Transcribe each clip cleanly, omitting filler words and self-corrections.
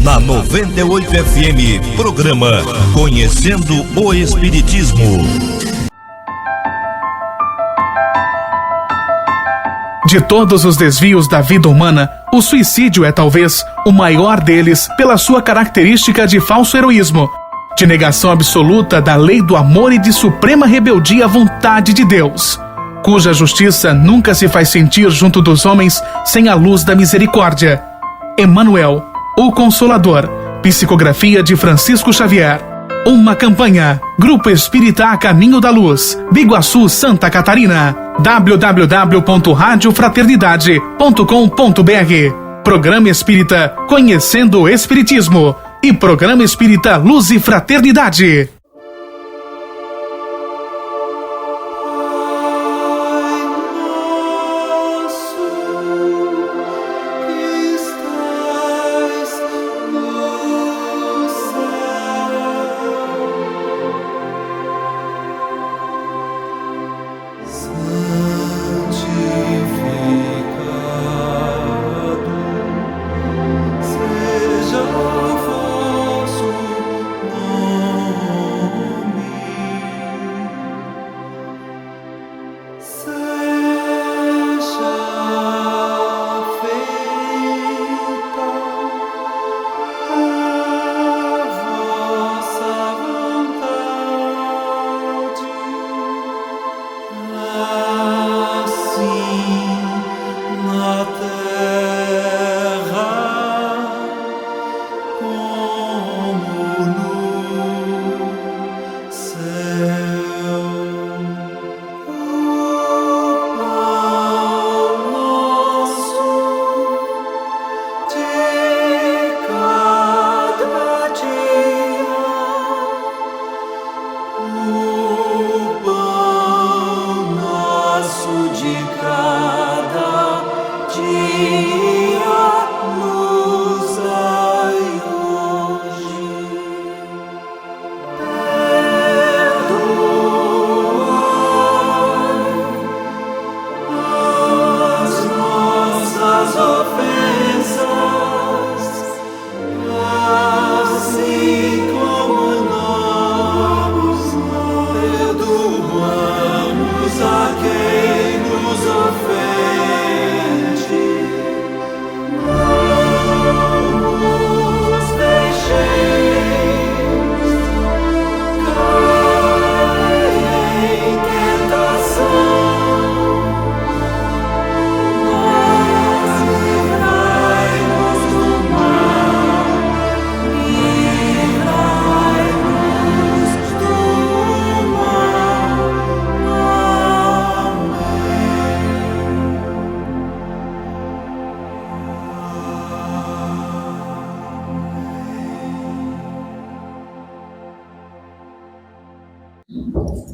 Na 98 FM, programa Conhecendo o Espiritismo. De todos os desvios da vida humana, o suicídio é talvez o maior deles pela sua característica de falso heroísmo, de negação absoluta da lei do amor e de suprema rebeldia à vontade de Deus, cuja justiça nunca se faz sentir junto dos homens sem a luz da misericórdia. Emmanuel, o Consolador, psicografia de Francisco Xavier. Uma campanha, Grupo Espírita A Caminho da Luz, Biguaçu, Santa Catarina. www.radiofraternidade.com.br. Programa Espírita Conhecendo o Espiritismo e Programa Espírita Luz e Fraternidade.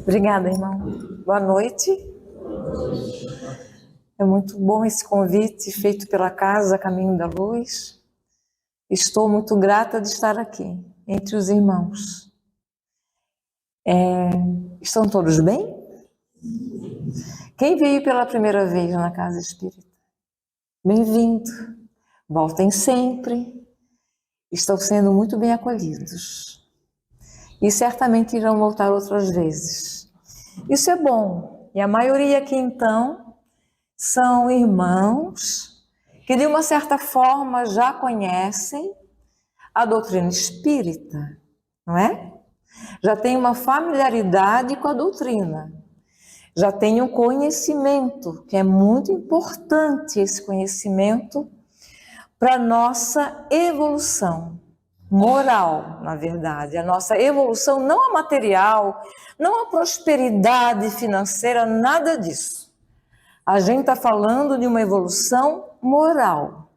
Obrigada, irmão. Boa noite. É muito bom esse convite feito pela Casa Caminho da Luz. Estou muito grata de estar aqui, entre os irmãos. Estão todos bem? Quem veio pela primeira vez na Casa Espírita? Bem-vindo. Voltem sempre. Estão sendo muito bem acolhidos. E certamente irão voltar outras vezes. Isso é bom. E a maioria aqui, então, são irmãos que, de uma certa forma, já conhecem a doutrina espírita, não é? Já tem uma familiaridade com a doutrina. Já tem um conhecimento, que é muito importante esse conhecimento para a nossa evolução moral, na verdade, a nossa evolução não a material, não a prosperidade financeira, nada disso. A gente está falando de uma evolução moral.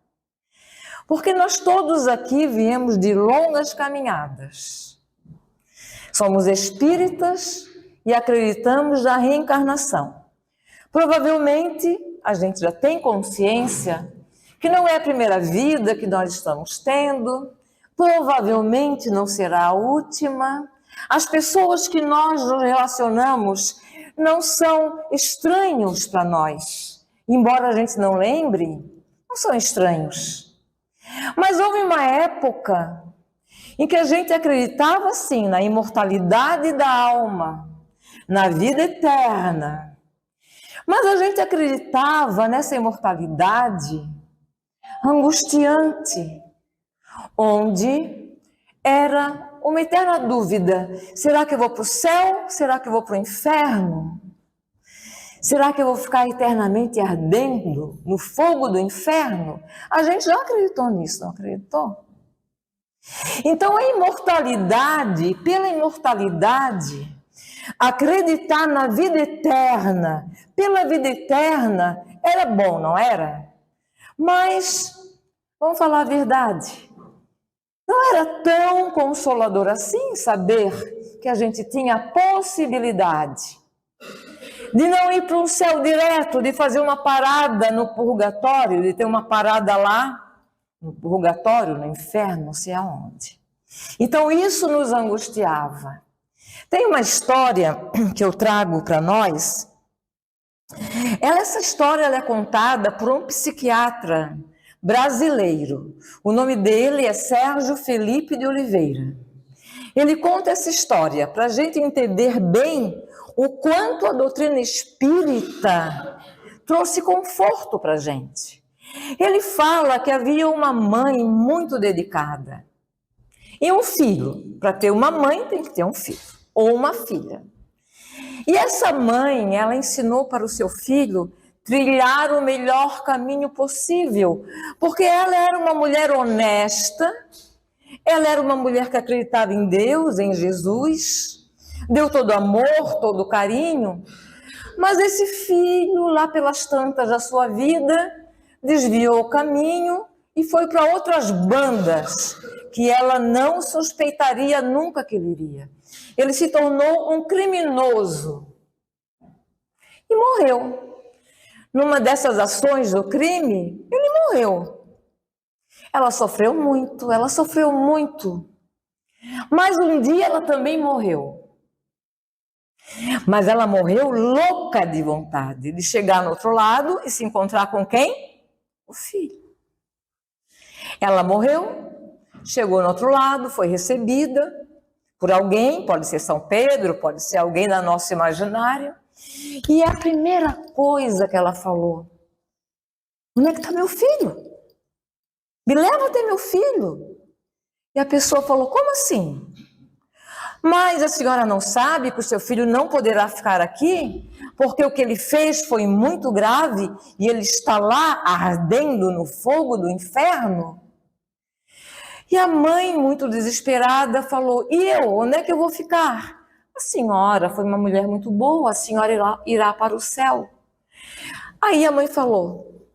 Porque nós todos aqui viemos de longas caminhadas. Somos espíritas e acreditamos na reencarnação. Provavelmente a gente já tem consciência que não é a primeira vida que nós estamos tendo, provavelmente não será a última. As pessoas que nós nos relacionamos não são estranhos para nós. Embora a gente não lembre, não são estranhos. Mas houve uma época em que a gente acreditava sim na imortalidade da alma, na vida eterna. Mas a gente acreditava nessa imortalidade angustiante, onde era uma eterna dúvida: será que eu vou para o céu? Será que eu vou para o inferno? Será que eu vou ficar eternamente ardendo no fogo do inferno? A gente já acreditou nisso, não acreditou? Então a imortalidade, pela imortalidade, acreditar na vida eterna, pela vida eterna, era bom, não era? Mas, vamos falar a verdade, não era tão consolador assim saber que a gente tinha a possibilidade de não ir para um céu direto, de fazer uma parada no purgatório, de ter uma parada lá no purgatório, no inferno, não sei aonde. Então isso nos angustiava. Tem uma história que eu trago para nós. Essa história é contada por um psiquiatra brasileiro. O nome dele é Sérgio Felipe de Oliveira. Ele conta essa história para a gente entender bem o quanto a doutrina espírita trouxe conforto para a gente. Ele fala que havia uma mãe muito dedicada e um filho. Para ter uma mãe tem que ter um filho ou uma filha. E essa mãe, ela ensinou para o seu filho trilhar o melhor caminho possível, porque ela era uma mulher honesta, ela era uma mulher que acreditava em Deus, em Jesus, deu todo amor, todo carinho, mas esse filho, lá pelas tantas da sua vida, desviou o caminho e foi para outras bandas que ela não suspeitaria nunca que ele iria. Ele se tornou um criminoso e morreu. Numa dessas ações do crime, ele morreu. Ela sofreu muito, mas um dia ela também morreu. Mas ela morreu louca de vontade de chegar no outro lado e se encontrar com quem? O filho. Ela morreu, chegou no outro lado, foi recebida por alguém, pode ser São Pedro, pode ser alguém da nosso imaginário. E a primeira coisa que ela falou: onde é que está meu filho? Me leva até meu filho. E a pessoa falou: como assim? Mas a senhora não sabe que o seu filho não poderá ficar aqui, porque o que ele fez foi muito grave e ele está lá ardendo no fogo do inferno? E a mãe, muito desesperada, falou: e eu, onde é que eu vou ficar? A senhora foi uma mulher muito boa, a senhora irá para o céu. Aí a mãe falou: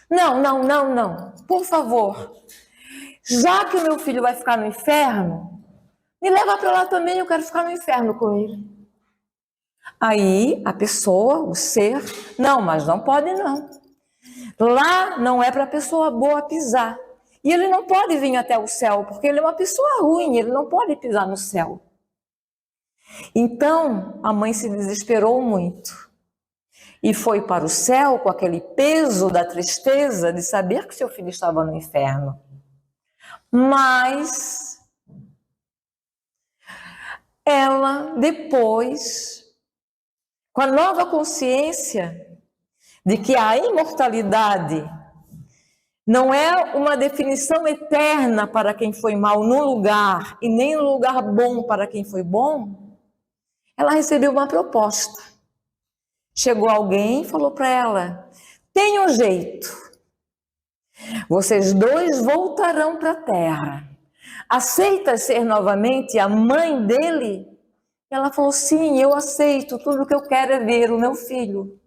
não, por favor, já que o meu filho vai ficar no inferno, me leva para lá também, eu quero ficar no inferno com ele. Aí a pessoa, o ser: não, mas não pode não. Lá não é para a pessoa boa pisar. E ele não pode vir até o céu, porque ele é uma pessoa ruim, ele não pode pisar no céu. Então a mãe se desesperou muito e foi para o céu com aquele peso da tristeza de saber que seu filho estava no inferno. Mas ela depois, com a nova consciência de que a imortalidade não é uma definição eterna para quem foi mal num lugar e nem um lugar bom para quem foi bom, ela recebeu uma proposta. Chegou alguém e falou para ela: tem um jeito, vocês dois voltarão para a terra. Aceita ser novamente a mãe dele? Ela falou: sim, eu aceito, tudo que eu quero é ver o meu filho.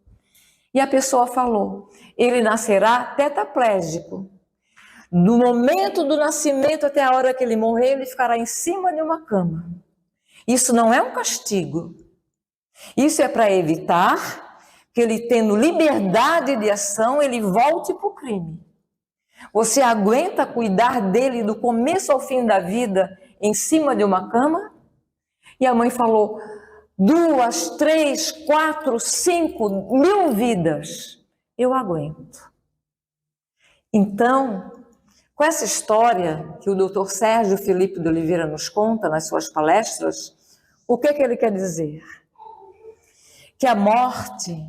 E a pessoa falou: ele nascerá tetraplégico. Do momento do nascimento até a hora que ele morrer, ele ficará em cima de uma cama. Isso não é um castigo. Isso é para evitar que ele, tendo liberdade de ação, ele volte para o crime. Você aguenta cuidar dele do começo ao fim da vida em cima de uma cama? E a mãe falou: 2, 3, 4, 5 mil vidas eu aguento. Então, Com essa história que o Dr. Sérgio Felipe de Oliveira nos conta nas suas palestras, o que ele quer dizer? Que a morte,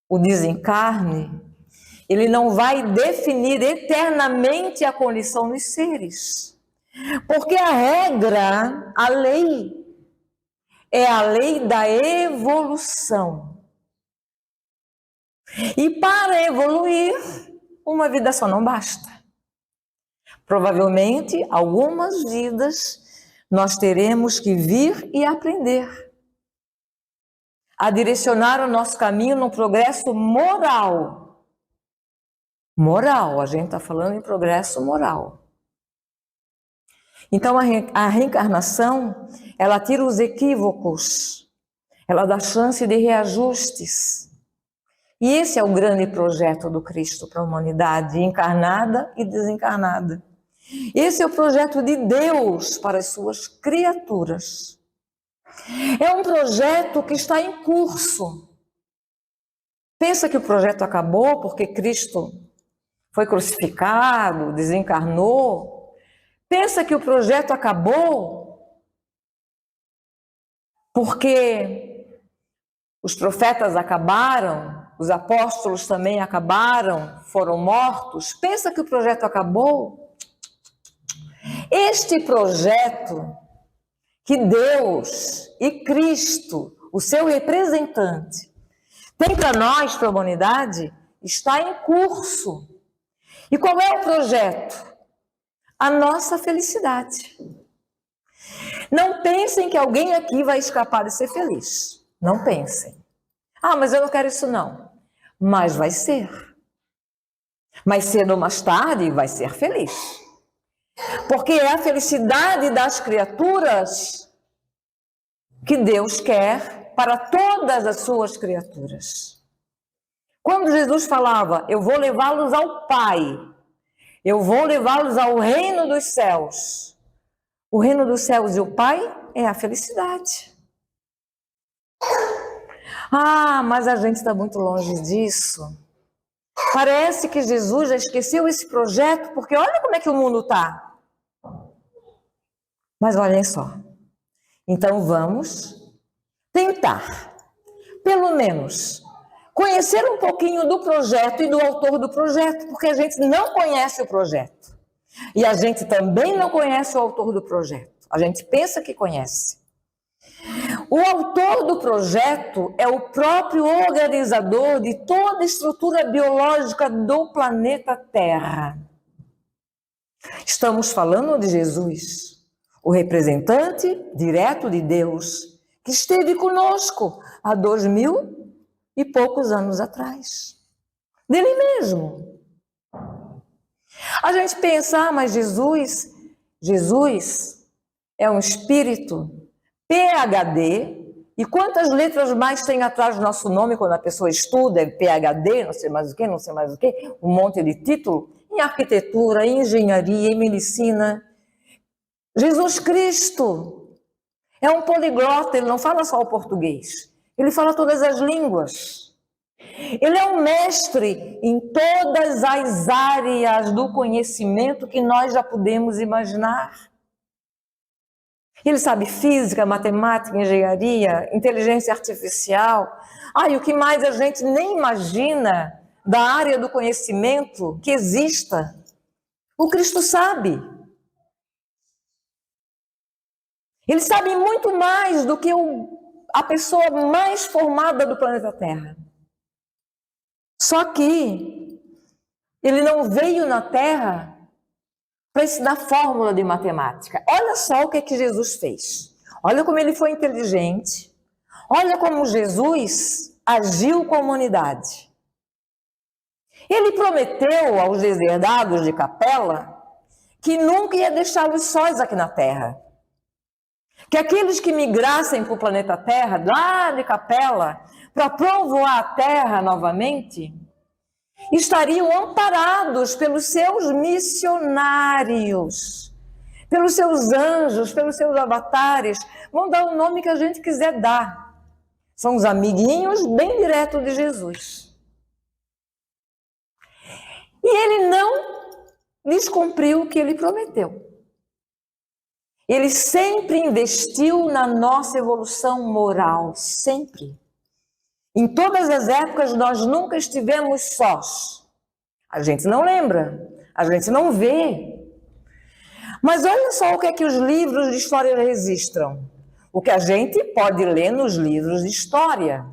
o desencarne, ele não vai definir eternamente a condição dos seres. Porque a regra, a lei, é a lei da evolução. E para evoluir, uma vida só não basta. Provavelmente, algumas vidas nós teremos que vir e aprender a direcionar o nosso caminho no progresso moral. Moral, a gente está falando em progresso moral. Então, a reencarnação, ela tira os equívocos, ela dá chance de reajustes. E esse é o grande projeto do Cristo para a humanidade, encarnada e desencarnada. Esse é o projeto de Deus para as suas criaturas. É um projeto que está em curso. Pensa que o projeto acabou porque Cristo foi crucificado, desencarnou? Pensa que o projeto acabou porque os profetas acabaram, os apóstolos também acabaram, foram mortos? Pensa que o projeto acabou? Este projeto que Deus e Cristo, o seu representante, tem para nós, para a humanidade, está em curso. E qual é o projeto? A nossa felicidade. Não pensem que alguém aqui vai escapar de ser feliz. Não pensem. Ah, mas eu não quero isso não. Mas vai ser. Mais cedo ou mais tarde vai ser feliz. Porque é a felicidade das criaturas que Deus quer para todas as suas criaturas. Quando Jesus falava, eu vou levá-los ao Pai, eu vou levá-los ao reino dos céus. O reino dos céus e o Pai é a felicidade. Ah, mas a gente está muito longe disso. Parece que Jesus já esqueceu esse projeto, porque olha como é que o mundo está. Mas olhem só. Então vamos tentar, pelo menos, conhecer um pouquinho do projeto e do autor do projeto, porque a gente não conhece o projeto. E a gente também não conhece o autor do projeto. A gente pensa que conhece. O autor do projeto é o próprio organizador de toda a estrutura biológica do planeta Terra. Estamos falando de Jesus, o representante direto de Deus, que esteve conosco há 2000 e poucos anos atrás. Dele mesmo. A gente pensa, mas Jesus é um espírito PhD, e quantas letras mais tem atrás do nosso nome quando a pessoa estuda, é PhD, não sei mais o que, um monte de título, em arquitetura, em engenharia, em medicina. Jesus Cristo é um poliglota, ele não fala só o português, ele fala todas as línguas. Ele é um mestre em todas as áreas do conhecimento que nós já podemos imaginar. Ele sabe física, matemática, engenharia, inteligência artificial. E o que mais a gente nem imagina da área do conhecimento que exista, o Cristo sabe. Ele sabe muito mais do que a pessoa mais formada do planeta Terra. Só que ele não veio na Terra para ensinar fórmula de matemática. Olha só o que Jesus fez. Olha como ele foi inteligente. Olha como Jesus agiu com a humanidade. Ele prometeu aos deserdados de Capela que nunca ia deixá-los sós aqui na Terra. Que aqueles que migrassem para o planeta Terra, lá de Capela, para povoar a Terra novamente, estariam amparados pelos seus missionários, pelos seus anjos, pelos seus avatares. Vão dar o nome que a gente quiser dar. São os amiguinhos bem direto de Jesus. E ele não lhes cumpriu o que ele prometeu. Ele sempre investiu na nossa evolução moral, sempre. Em todas as épocas nós nunca estivemos sós. A gente não lembra, a gente não vê. Mas olha só o que é que os livros de história registram. O que a gente pode ler nos livros de história.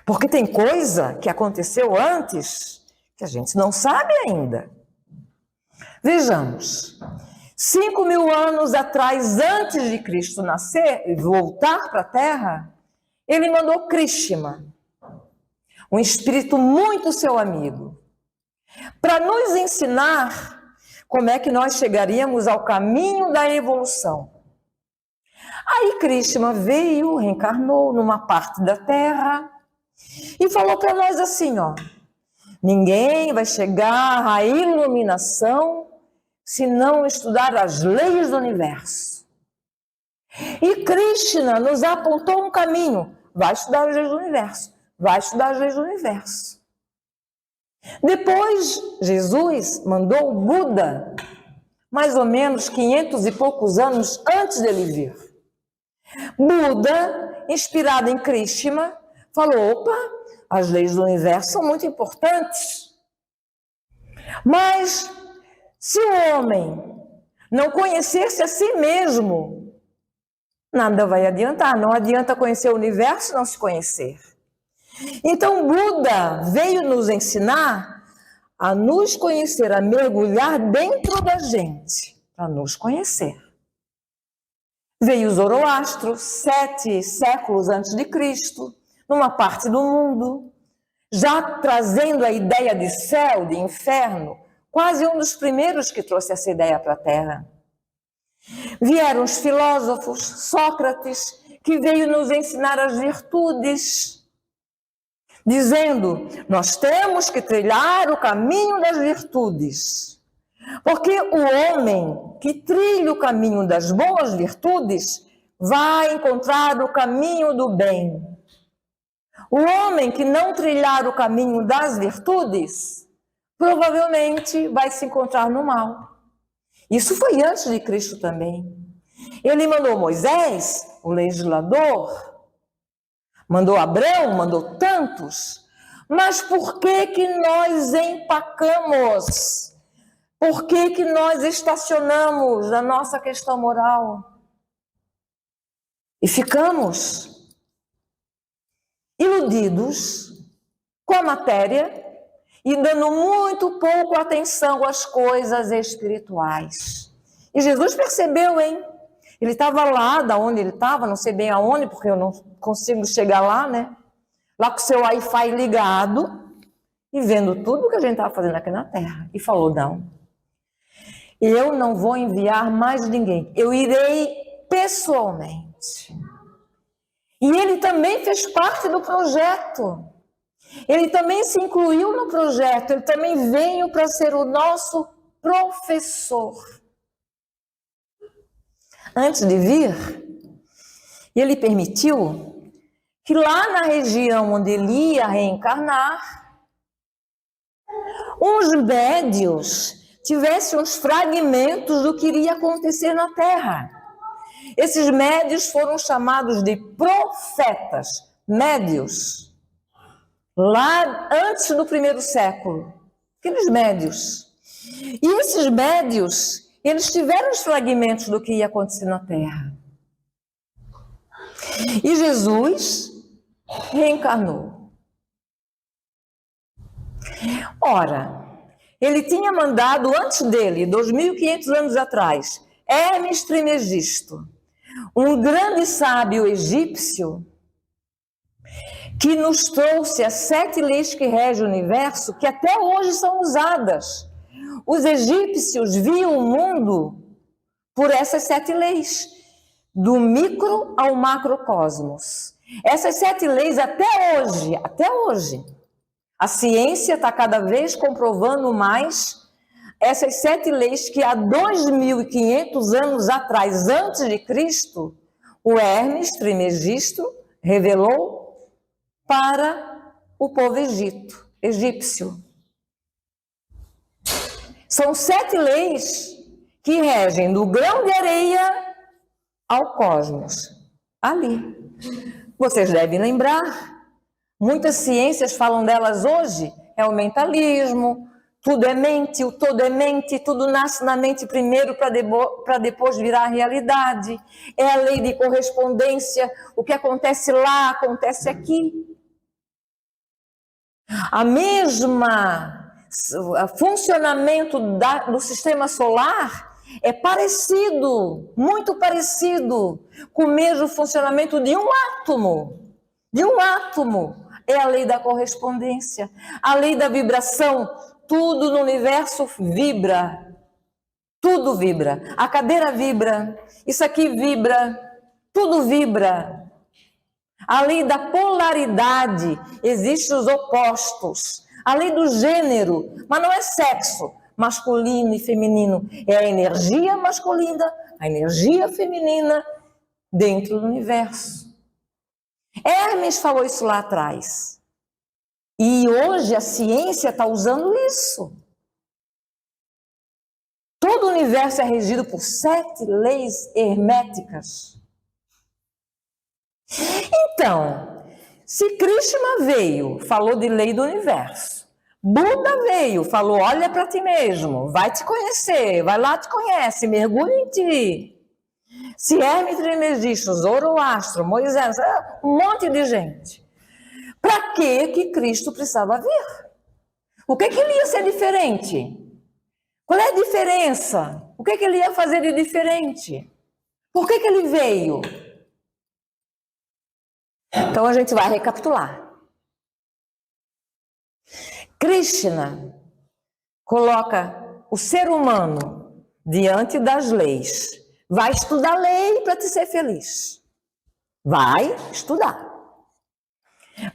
Porque tem coisa que aconteceu antes que a gente não sabe ainda. Vejamos. 5.000 anos atrás, antes de Cristo nascer e voltar para a Terra, ele mandou Krishna, um espírito muito seu amigo, para nos ensinar como é que nós chegaríamos ao caminho da evolução. Aí Krishna veio, reencarnou numa parte da Terra e falou para nós assim, ó, ninguém vai chegar à iluminação se não estudar as leis do universo. E Krishna nos apontou um caminho, vai estudar as leis do universo, vai estudar as leis do universo. Depois, Jesus mandou o Buda, mais ou menos 500 e poucos anos antes dele vir. Buda, inspirado em Krishna, falou, opa, as leis do universo são muito importantes. Mas, se o homem não conhecesse a si mesmo, nada vai adiantar. Não adianta conhecer o universo e não se conhecer. Então, Buda veio nos ensinar a nos conhecer, a mergulhar dentro da gente, para nos conhecer. Veio Zoroastro, 7 séculos antes de Cristo, numa parte do mundo, já trazendo a ideia de céu, de inferno, quase um dos primeiros que trouxe essa ideia para a Terra. Vieram os filósofos, Sócrates, que veio nos ensinar as virtudes, dizendo, nós temos que trilhar o caminho das virtudes, porque o homem que trilha o caminho das boas virtudes vai encontrar o caminho do bem. O homem que não trilhar o caminho das virtudes, provavelmente vai se encontrar no mal. Isso foi antes de Cristo também. Ele mandou Moisés, o legislador, mandou Abraão, mandou tantos, mas por que nós empacamos? Por que nós estacionamos na nossa questão moral? E ficamos iludidos com a matéria e dando muito pouco atenção às coisas espirituais. E Jesus percebeu, hein? Ele estava lá, da onde ele estava, não sei bem aonde, porque eu não consigo chegar lá, né? Lá com o seu Wi-Fi ligado e vendo tudo que a gente estava fazendo aqui na Terra. E falou, não, eu não vou enviar mais ninguém, eu irei pessoalmente. E ele também fez parte do projeto. Ele também se incluiu no projeto. Ele também veio para ser o nosso professor. Antes de vir, ele permitiu que lá na região onde ele ia reencarnar, uns médios tivessem os fragmentos do que iria acontecer na Terra. Esses médios foram chamados de profetas, médios, lá antes do 1º século, aqueles médios. E esses médios, eles tiveram os fragmentos do que ia acontecer na Terra. E Jesus reencarnou. Ora, ele tinha mandado antes dele, 2.500 anos atrás, Hermes Trismegisto, um grande sábio egípcio, que nos trouxe as 7 leis que regem o universo, que até hoje são usadas. Os egípcios viam o mundo por essas 7 leis, do micro ao macrocosmos. Essas 7 leis até hoje, a ciência está cada vez comprovando mais essas 7 leis que há 2.500 anos atrás, antes de Cristo, o Hermes Trismegisto revelou para o povo egípcio. São 7 leis que regem do grão de areia ao cosmos. Ali. Vocês devem lembrar. Muitas ciências falam delas hoje. É o mentalismo, tudo é mente, o todo é mente, tudo nasce na mente primeiro para depois virar realidade. É a lei de correspondência, o que acontece lá, acontece aqui. A mesma funcionamento do sistema solar é parecido, muito parecido com o mesmo funcionamento de um átomo. De um átomo. É a lei da correspondência, a lei da vibração. Tudo no universo vibra. Tudo vibra. A cadeira vibra, isso aqui vibra, tudo vibra. A lei da polaridade, existem os opostos. A lei do gênero, mas não é sexo, masculino e feminino. É a energia masculina, a energia feminina dentro do universo. Hermes falou isso lá atrás. E hoje a ciência está usando isso. Todo o universo é regido por 7 leis herméticas. Então, se Krishna veio, falou de lei do universo. Buda veio, falou, olha para ti mesmo, vai te conhecer, vai lá te conhece, mergulha em ti. Se Hermes Trismegisto, Zoroastro, Moisés, um monte de gente. Para que Cristo precisava vir? O que ele ia ser diferente? Qual é a diferença? O que ele ia fazer de diferente? Por que ele veio? Então a gente vai recapitular. Krishna coloca o ser humano diante das leis. Vai estudar lei para te ser feliz. Vai estudar.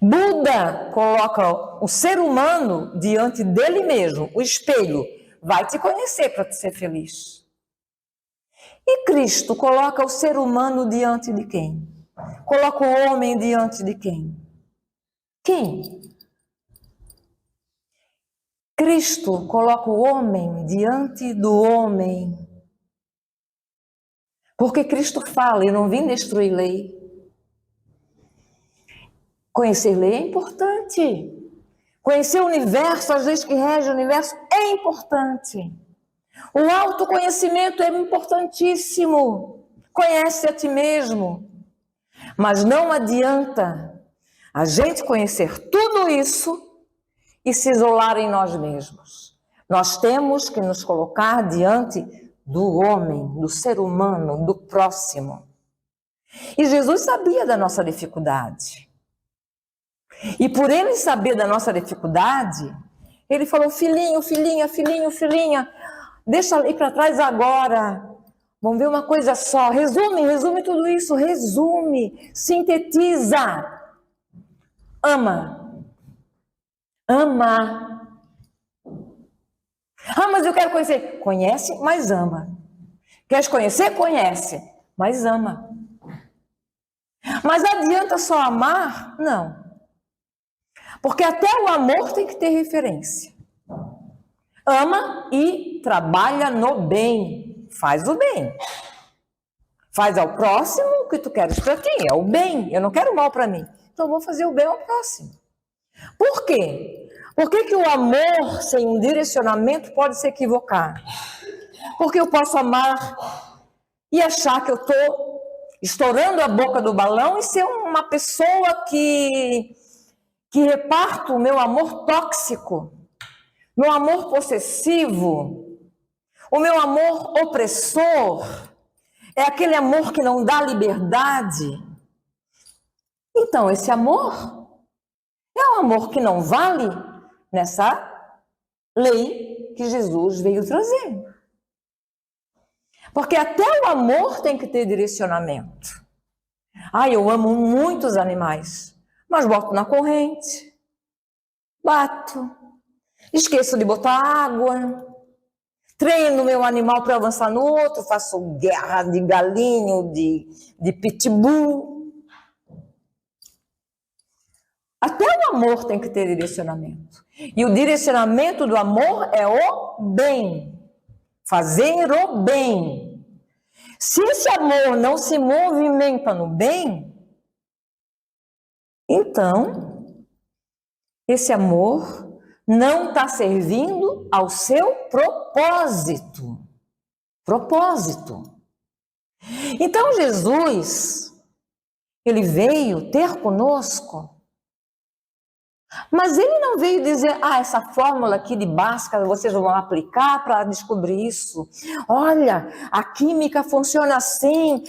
Buda coloca o ser humano diante dele mesmo, o espelho. Vai te conhecer para te ser feliz. E Cristo coloca o ser humano diante de quem? Coloca o homem diante de quem? Quem? Cristo coloca o homem diante do homem. Porque Cristo fala, eu não vim destruir lei. Conhecer lei é importante. Conhecer o universo, as leis que regem o universo, é importante. O autoconhecimento é importantíssimo. Conhece a ti mesmo. Mas não adianta a gente conhecer tudo isso e se isolar em nós mesmos. Nós temos que nos colocar diante do homem, do ser humano, do próximo. E Jesus sabia da nossa dificuldade. E por ele saber da nossa dificuldade, ele falou, filhinho, filhinha, filhinho, filhinha, deixa ali para trás agora. Vamos ver uma coisa só. Resume tudo isso. Resume, sintetiza. Ama. Ama. Ah, mas eu quero conhecer. Conhece, mas ama. Queres conhecer? Conhece, mas ama. Mas adianta só amar? Não. Porque até o amor tem que ter referência. Ama e trabalha no bem. Faz o bem. Faz ao próximo o que tu queres para ti. É o bem. Eu não quero mal para mim. Então eu vou fazer o bem ao próximo. Por quê? Por que o amor sem um direcionamento pode se equivocar? Porque eu posso amar e achar que eu estou estourando a boca do balão e ser uma pessoa que reparto o meu amor tóxico, meu amor possessivo, o meu amor opressor, é aquele amor que não dá liberdade. Então, esse amor é um amor que não vale nessa lei que Jesus veio trazer. Porque até o amor tem que ter direcionamento. Eu amo muitos animais, mas boto na corrente, bato, esqueço de botar água, treino meu animal para avançar no outro, faço guerra de galinho, de pitbull. Até o amor tem que ter direcionamento. E o direcionamento do amor é o bem. fazer o bem. Se esse amor não se movimenta no bem, então esse amor não está servindo ao seu propósito. Então Jesus, ele veio ter conosco, mas ele não veio dizer, essa fórmula aqui de Bhaskara vocês vão aplicar para descobrir isso. Olha, a química funciona assim,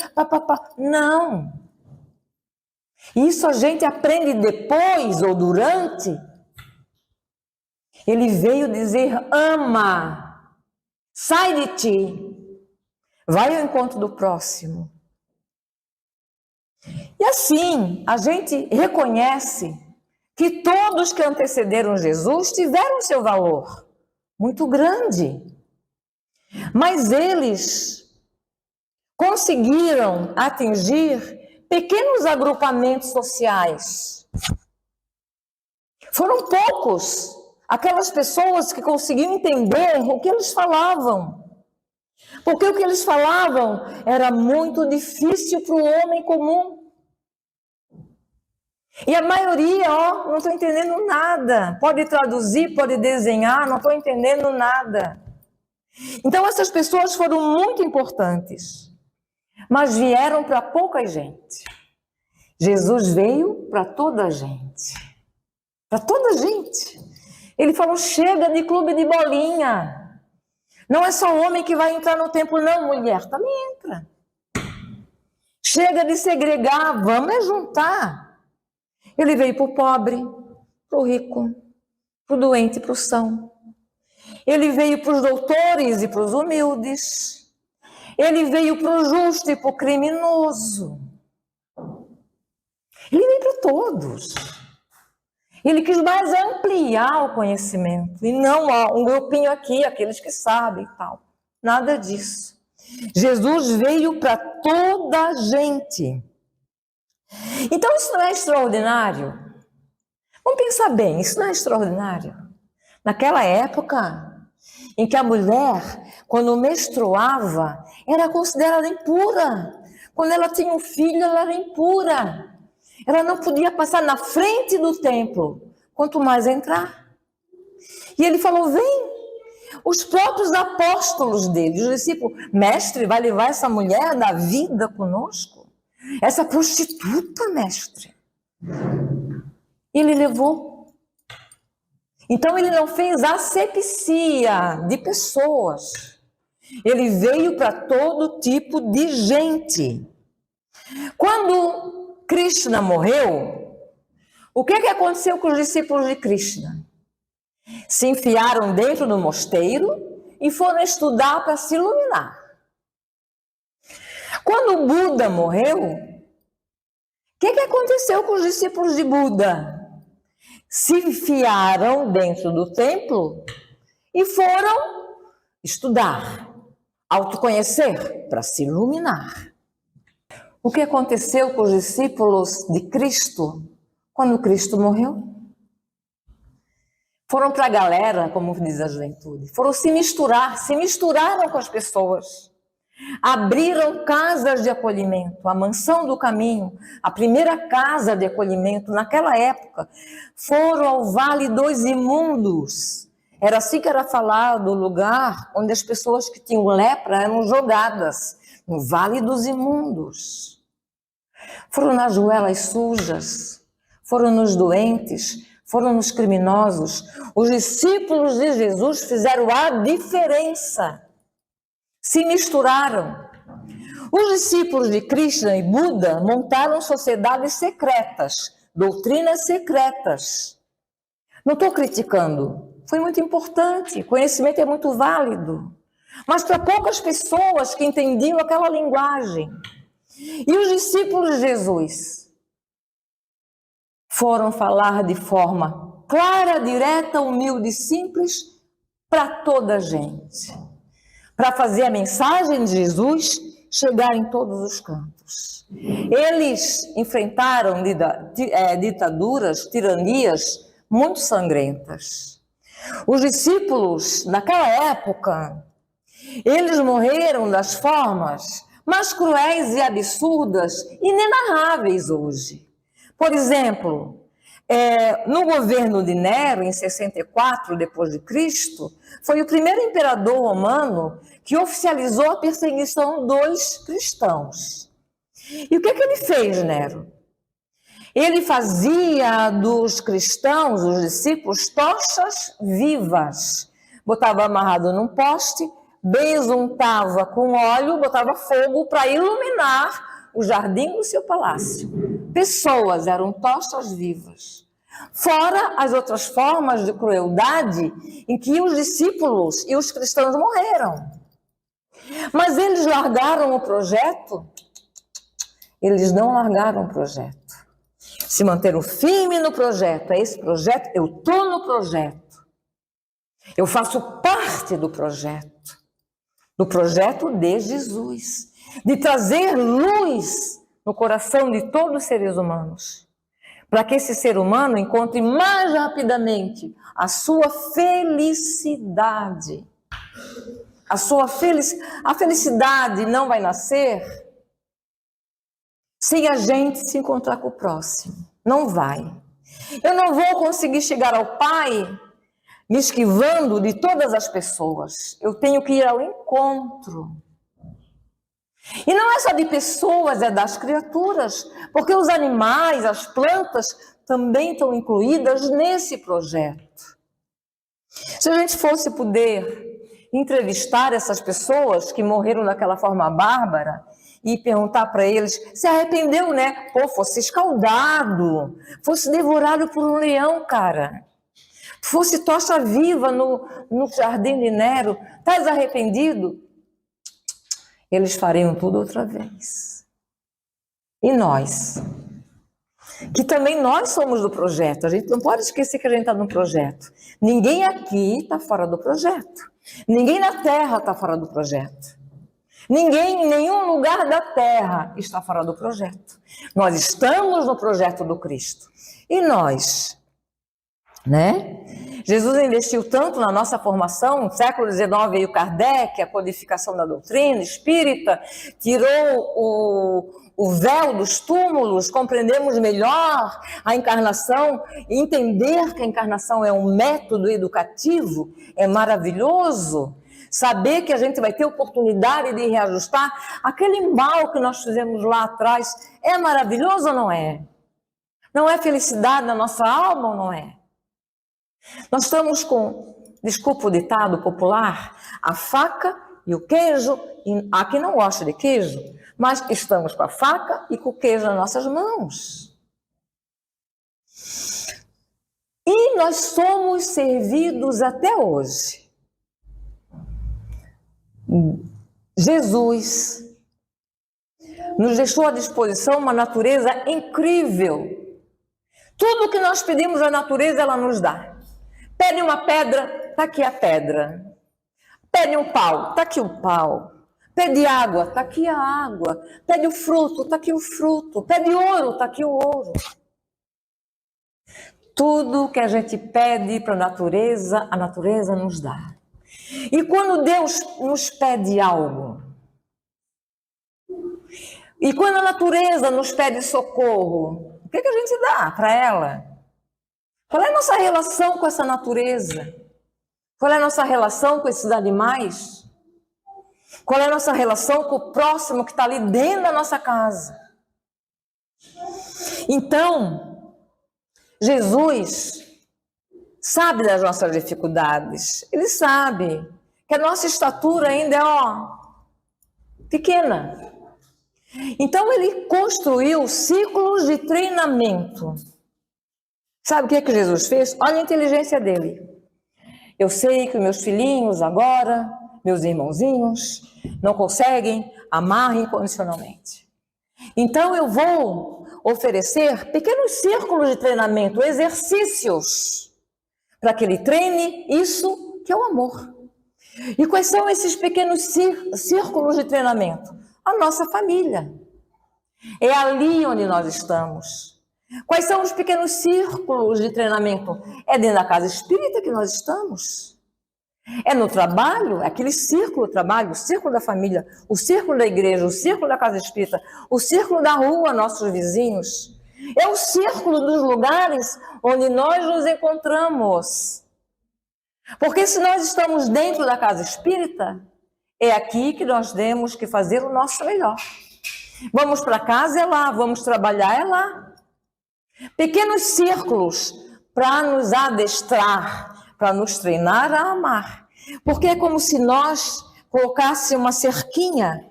Não. Isso a gente aprende depois ou durante. Ele veio dizer, ama, sai de ti, vai ao encontro do próximo. E assim, a gente reconhece que todos que antecederam Jesus tiveram seu valor muito grande. Mas eles conseguiram atingir pequenos agrupamentos sociais. Foram poucos aquelas pessoas que conseguiam entender o que eles falavam. Porque o que eles falavam era muito difícil para o homem comum. E a maioria, não estou entendendo nada. Pode traduzir, pode desenhar, não estou entendendo nada. Então essas pessoas foram muito importantes, mas vieram para pouca gente. Jesus veio para toda a gente. Para toda a gente. Ele falou, chega de clube de bolinha. Não é só homem que vai entrar no templo, não, mulher também entra. Chega de segregar, vamos juntar. Ele veio para o pobre, para o rico, para o doente e para o são. Ele veio para os doutores e para os humildes. Ele veio para o justo e para o criminoso. Ele veio para todos. Ele quis mais ampliar o conhecimento. E não um grupinho aqui, aqueles que sabem e tal. Nada disso. Jesus veio para toda a gente. Então isso não é extraordinário? Vamos pensar bem, isso não é extraordinário? Naquela época em que a mulher, quando menstruava, era considerada impura. Quando ela tinha um filho, ela era impura. Ela não podia passar na frente do templo, quanto mais entrar. E ele falou, vem. Os próprios apóstolos dele, os discípulos, mestre, vai levar essa mulher da vida conosco? Essa prostituta, mestre. Ele levou. Então ele não fez asepsia de pessoas. Ele veio para todo tipo de gente. Quando Krishna morreu, o que aconteceu com os discípulos de Krishna? Se enfiaram dentro do mosteiro e foram estudar para se iluminar. Quando o Buda morreu, o que aconteceu com os discípulos de Buda? Se enfiaram dentro do templo e foram estudar, autoconhecer, para se iluminar. O que aconteceu com os discípulos de Cristo quando Cristo morreu? Foram para a galera, como diz a juventude, foram se misturaram com as pessoas. Abriram casas de acolhimento, a Mansão do Caminho, a primeira casa de acolhimento naquela época, foram ao Vale dos Imundos. Era assim que era falado, o lugar onde as pessoas que tinham lepra eram jogadas, no Vale dos Imundos. Foram nas ruelas sujas, foram nos doentes, foram nos criminosos. Os discípulos de Jesus fizeram a diferença. Se misturaram. Os discípulos de Krishna e Buda montaram sociedades secretas, doutrinas secretas. Não estou criticando, foi muito importante, conhecimento é muito válido, mas para poucas pessoas que entendiam aquela linguagem. E os discípulos de Jesus foram falar de forma clara, direta, humilde e simples para toda a gente. Para fazer a mensagem de Jesus chegar em todos os cantos. Eles enfrentaram ditaduras, tiranias muito sangrentas. Os discípulos, naquela época, Eles morreram das formas mais cruéis e absurdas, inenarráveis hoje. Por exemplo, no governo de Nero, em 64 d.C., foi o primeiro imperador romano que oficializou a perseguição dos cristãos. E o que ele fez, Nero? Ele fazia dos cristãos, os discípulos, tochas vivas. Botava amarrado num poste, besuntava com óleo, botava fogo para iluminar o jardim do seu palácio. Pessoas, eram tochas vivas. Fora as outras formas de crueldade em que os discípulos e os cristãos morreram. Mas eles largaram o projeto? Eles não largaram o projeto. Se manteram firme no projeto. É esse projeto, eu estou no projeto. Eu faço parte do projeto de Jesus, de trazer luz no coração de todos os seres humanos, para que esse ser humano encontre mais rapidamente a sua felicidade. A felicidade não vai nascer sem a gente se encontrar com o próximo. Não vai. Eu não vou conseguir chegar ao Pai me esquivando de todas as pessoas. Eu tenho que ir ao encontro. E não é só de pessoas, é das criaturas. Porque os animais, as plantas, também estão incluídas nesse projeto. Se a gente fosse poder entrevistar essas pessoas que morreram daquela forma bárbara, e perguntar para eles, se arrependeu, né? Pô, fosse escaldado, fosse devorado por um leão, cara. Fosse tocha viva no jardim de Nero, estás arrependido? Eles fariam tudo outra vez. E nós? Que também nós somos do projeto. A gente não pode esquecer que a gente está no projeto. Ninguém aqui está fora do projeto. Ninguém na Terra está fora do projeto. Ninguém em nenhum lugar da Terra está fora do projeto. Nós estamos no projeto do Cristo. E nós, né? Jesus investiu tanto na nossa formação. No século XIX veio Kardec, a codificação da doutrina espírita, tirou o véu dos túmulos, compreendemos melhor a encarnação, entender que a encarnação é um método educativo, é maravilhoso. Saber que a gente vai ter oportunidade de reajustar aquele mal que nós fizemos lá atrás é maravilhoso ou não é? Não é felicidade na nossa alma ou não é? Nós estamos com, desculpa o ditado popular, a faca e o queijo, e há quem não gosta de queijo, mas estamos com a faca e com o queijo nas nossas mãos. E nós somos servidos até hoje. Jesus nos deixou à disposição uma natureza incrível. Tudo que nós pedimos à natureza, ela nos dá. Pede uma pedra, está aqui a pedra. Pede um pau, está aqui o pau. Pede água, está aqui a água. Pede o fruto, está aqui o fruto. Pede ouro, está aqui o ouro. Tudo que a gente pede para a natureza nos dá. E quando Deus nos pede algo, e quando a natureza nos pede socorro, o que a gente dá para ela? Qual é a nossa relação com essa natureza? Qual é a nossa relação com esses animais? Qual é a nossa relação com o próximo que está ali dentro da nossa casa? Então, Jesus sabe das nossas dificuldades. Ele sabe que a nossa estatura ainda é pequena. Então ele construiu ciclos de treinamento. Sabe o que é que Jesus fez? Olha a inteligência dele. Eu sei que meus filhinhos agora, meus irmãozinhos, não conseguem amar incondicionalmente. Então eu vou oferecer pequenos círculos de treinamento, exercícios, para que ele treine isso que é o amor. E quais são esses pequenos círculos de treinamento? A nossa família. É ali onde nós estamos. Quais são os pequenos círculos de treinamento? É dentro da casa espírita que nós estamos. É no trabalho, aquele círculo do trabalho, o círculo da família, o círculo da igreja, o círculo da casa espírita, o círculo da rua, nossos vizinhos. É o círculo dos lugares onde nós nos encontramos. Porque se nós estamos dentro da casa espírita, é aqui que nós temos que fazer o nosso melhor. Vamos para casa, é lá. Vamos trabalhar, é lá. Pequenos círculos para nos adestrar, para nos treinar a amar. Porque é como se nós colocássemos uma cerquinha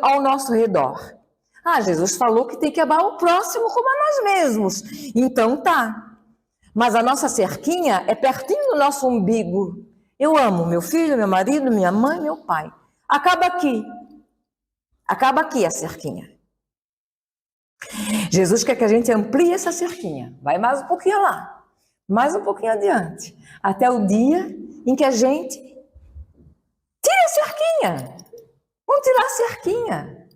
ao nosso redor. Ah, Jesus falou que tem que amar o próximo como a nós mesmos. Então tá. Mas a nossa cerquinha é pertinho do nosso umbigo. Eu amo meu filho, meu marido, minha mãe, meu pai. Acaba aqui. Acaba aqui a cerquinha. Jesus quer que a gente amplie essa cerquinha. Vai mais um pouquinho lá. Mais um pouquinho adiante. Até o dia em que a gente tire a cerquinha. Vamos tirar a cerquinha.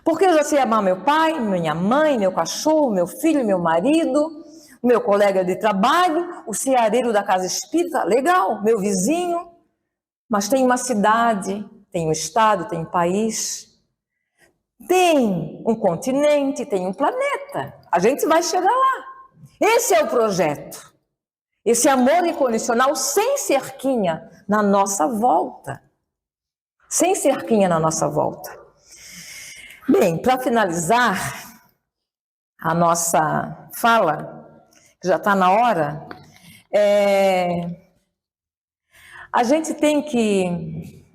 Porque eu já sei amar meu pai, minha mãe, meu cachorro, meu filho, meu marido, o meu colega de trabalho, o ceareiro da casa espírita, legal, meu vizinho. Mas tem uma cidade, tem um estado, tem um país, tem um continente, tem um planeta. A gente vai chegar lá. Esse é o projeto. Esse amor incondicional sem cerquinha na nossa volta. Sem cerquinha na nossa volta. Bem, para finalizar a nossa fala, que já está na hora, a gente tem que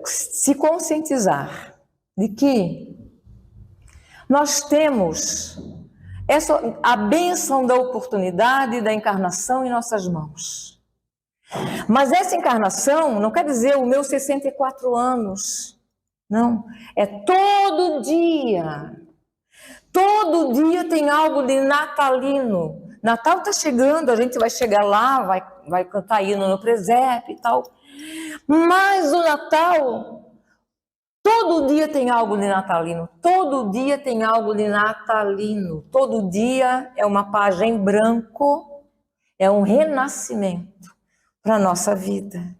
se conscientizar de que nós temos a bênção da oportunidade da encarnação em nossas mãos. Mas essa encarnação não quer dizer os meus 64 anos. Não, é todo dia. Todo dia tem algo de natalino. Natal está chegando, a gente vai chegar lá, vai cantar hino no presépio e tal. Mas o Natal, todo dia tem algo de natalino. Todo dia tem algo de natalino. Todo dia é uma página em branco, é um renascimento para a nossa vida.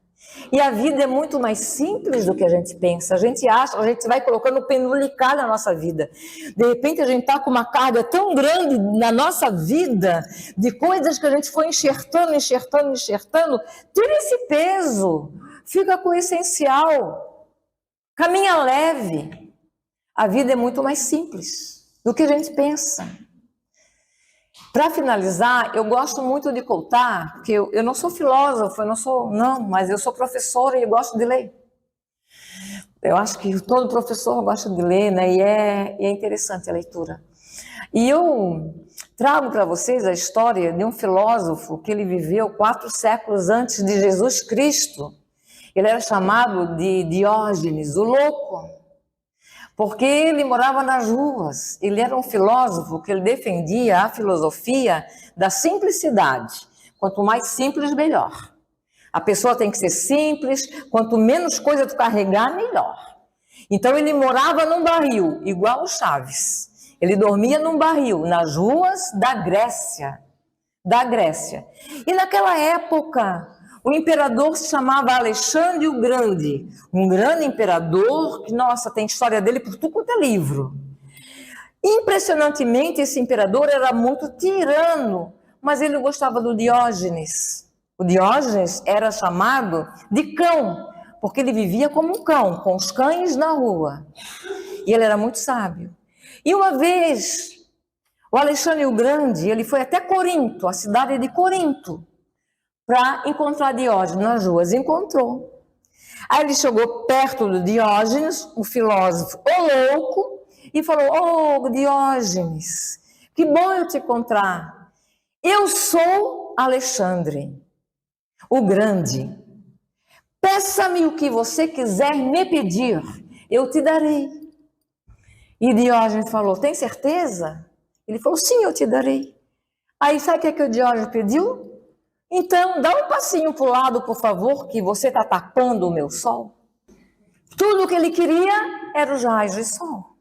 E a vida é muito mais simples do que a gente pensa. A gente acha, a gente vai colocando pendulicado na nossa vida. De repente a gente está com uma carga tão grande na nossa vida, de coisas que a gente foi enxertando. Tira esse peso, fica com o essencial. Caminha leve. A vida é muito mais simples do que a gente pensa. Para finalizar, eu gosto muito de contar, porque eu não sou filósofo, mas eu sou professora e eu gosto de ler. Eu acho que todo professor gosta de ler, né? E é interessante a leitura. E eu trago para vocês a história de um filósofo que ele viveu 4 séculos antes de Jesus Cristo. Ele era chamado de Diógenes, o louco. Porque ele morava nas ruas, ele era um filósofo que ele defendia a filosofia da simplicidade. Quanto mais simples, melhor. A pessoa tem que ser simples, quanto menos coisa tu carregar, melhor. Então ele morava num barril, igual o Chaves. Ele dormia num barril, nas ruas da Grécia. E naquela época, o imperador se chamava Alexandre o Grande, um grande imperador que, nossa, tem história dele por tudo quanto é livro. Impressionantemente, esse imperador era muito tirano, mas ele gostava do Diógenes. O Diógenes era chamado de cão, porque ele vivia como um cão, com os cães na rua. E ele era muito sábio. E uma vez, o Alexandre o Grande, ele foi até Corinto, a cidade de Corinto, para encontrar Diógenes nas ruas. Encontrou. Aí ele chegou perto do Diógenes, o filósofo, o louco, e falou: "Ô Diógenes, que bom eu te encontrar. Eu sou Alexandre, o Grande. Peça-me o que você quiser me pedir, eu te darei." E Diógenes falou: "Tem certeza?" Ele falou: "Sim, eu te darei." Aí sabe o que o Diógenes pediu? "Então, dá um passinho para o lado, por favor, que você está tapando o meu sol." Tudo o que ele queria era os raios de sol.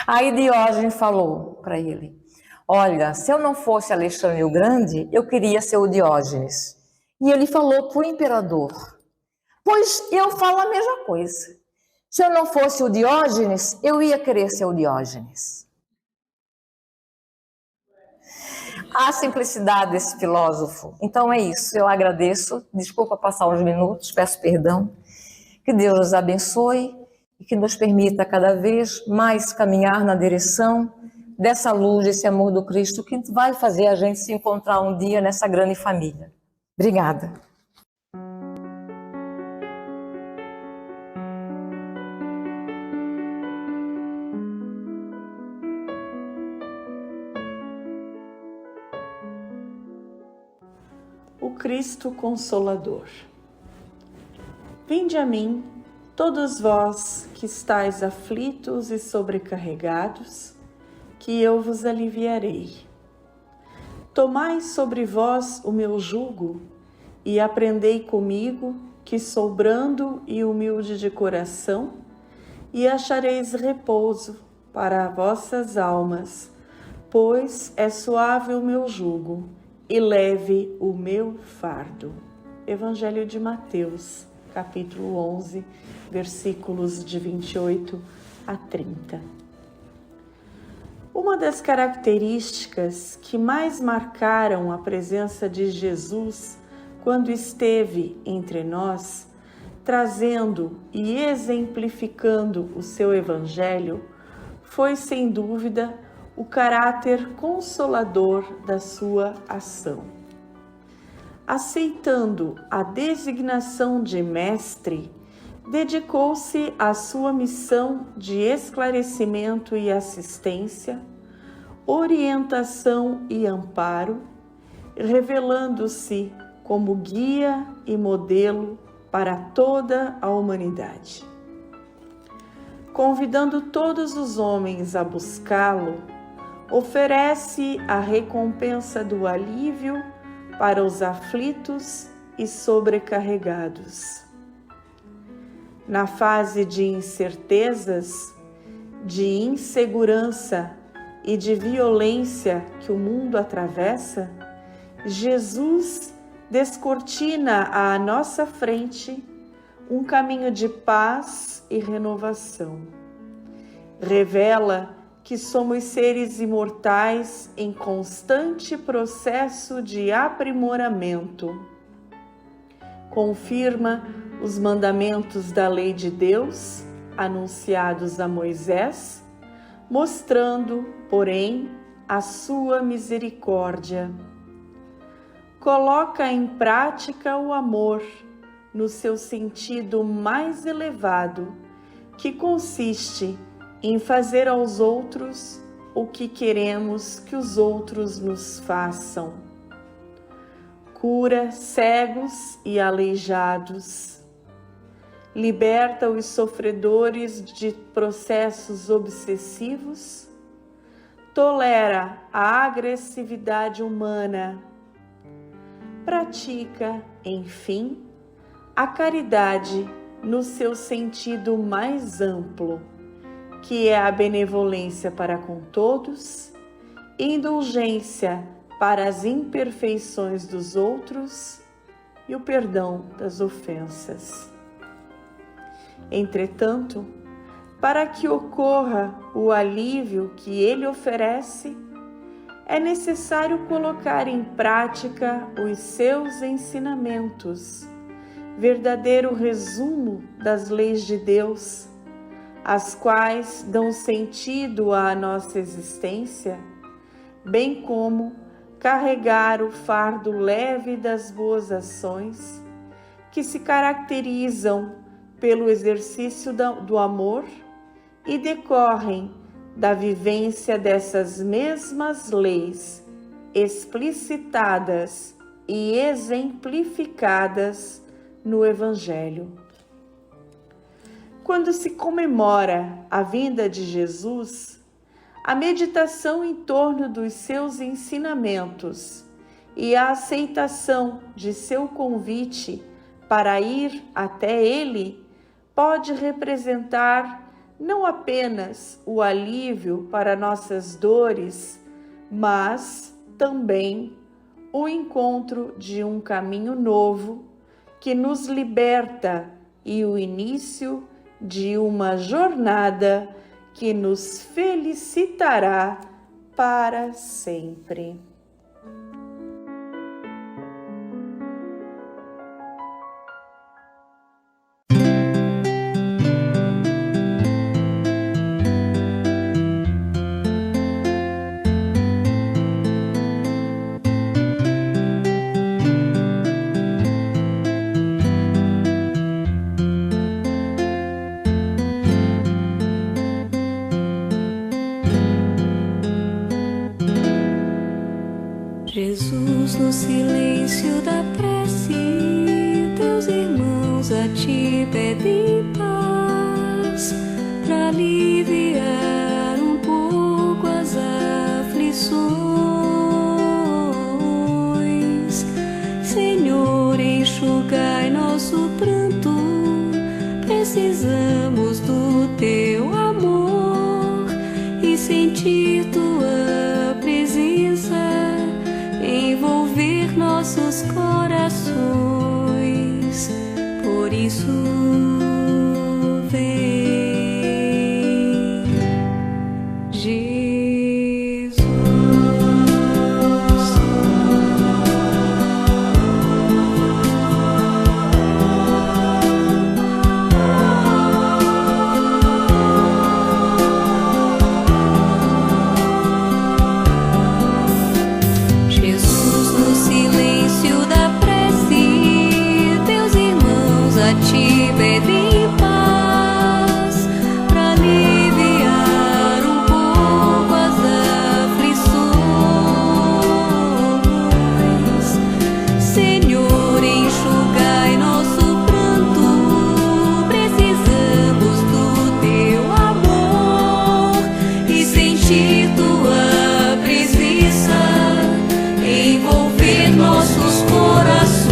Aí Diógenes falou para ele: olha, se eu não fosse Alexandre o Grande, eu queria ser o Diógenes. E ele falou para o imperador, pois eu falo a mesma coisa. Se eu não fosse o Diógenes, eu ia querer ser o Diógenes. A simplicidade desse filósofo. Então é isso, eu agradeço. Desculpa passar uns minutos, peço perdão. Que Deus nos abençoe e que nos permita cada vez mais caminhar na direção dessa luz, desse amor do Cristo que vai fazer a gente se encontrar um dia nessa grande família. Obrigada. O Cristo Consolador. Vinde a mim, todos vós que estáis aflitos e sobrecarregados, que eu vos aliviarei. Tomai sobre vós o meu jugo e aprendei comigo, que sou brando e humilde de coração, e achareis repouso para vossas almas, pois é suave o meu jugo e leve o meu fardo. Evangelho de Mateus, capítulo 11, versículos de 28 a 30. Uma das características que mais marcaram a presença de Jesus quando esteve entre nós, trazendo e exemplificando o seu Evangelho, foi sem dúvida o caráter consolador da sua ação. Aceitando a designação de mestre, dedicou-se à sua missão de esclarecimento e assistência, orientação e amparo, revelando-se como guia e modelo para toda a humanidade. Convidando todos os homens a buscá-lo, oferece a recompensa do alívio para os aflitos e sobrecarregados. Na fase de incertezas, de insegurança e de violência que o mundo atravessa, Jesus descortina à nossa frente um caminho de paz e renovação. Revela que somos seres imortais em constante processo de aprimoramento. Confirma os mandamentos da lei de Deus, anunciados a Moisés, mostrando, porém, a sua misericórdia. Coloca em prática o amor no seu sentido mais elevado, que consiste em fazer aos outros o que queremos que os outros nos façam. Cura cegos e aleijados. Liberta os sofredores de processos obsessivos. Tolera a agressividade humana. Pratica, enfim, a caridade no seu sentido mais amplo, que é a benevolência para com todos, indulgência para as imperfeições dos outros e o perdão das ofensas. Entretanto, para que ocorra o alívio que ele oferece, é necessário colocar em prática os seus ensinamentos, verdadeiro resumo das leis de Deus, as quais dão sentido à nossa existência, bem como carregar o fardo leve das boas ações, que se caracterizam pelo exercício do amor e decorrem da vivência dessas mesmas leis, explicitadas e exemplificadas no Evangelho. Quando se comemora a vinda de Jesus, a meditação em torno dos seus ensinamentos e a aceitação de seu convite para ir até ele pode representar não apenas o alívio para nossas dores, mas também o encontro de um caminho novo que nos liberta e o início de uma jornada que nos felicitará para sempre. Jesus, no silêncio da prece, teus irmãos a ti pedem paz, pra aliviar um pouco as aflições. Senhor, enxugai nosso pranto, precisamos do teu amor e sentir tua presença envolver nossos corações. Por isso vem, Jesus. Te pedem paz, pra aliviar um pouco as aflições. Senhor, enxugai nosso pranto, precisamos do teu amor e sentir tua presença envolver nossos corações.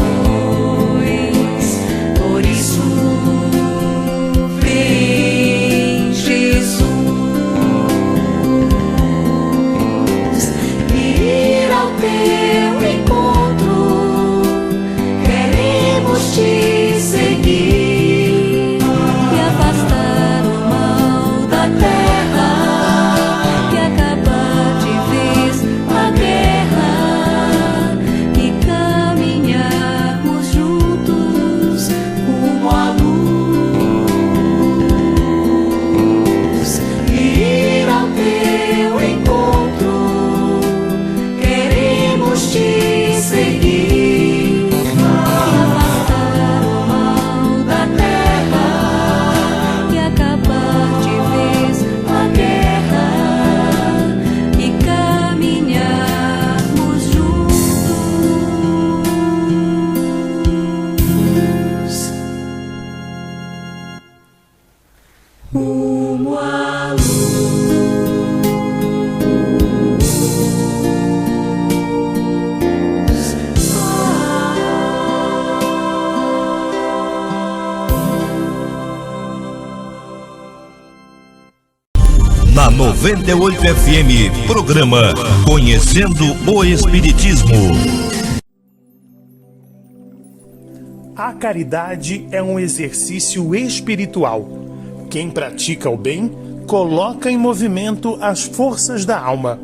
Na 98 FM, programa Conhecendo o Espiritismo. A caridade é um exercício espiritual. Quem pratica o bem, coloca em movimento as forças da alma.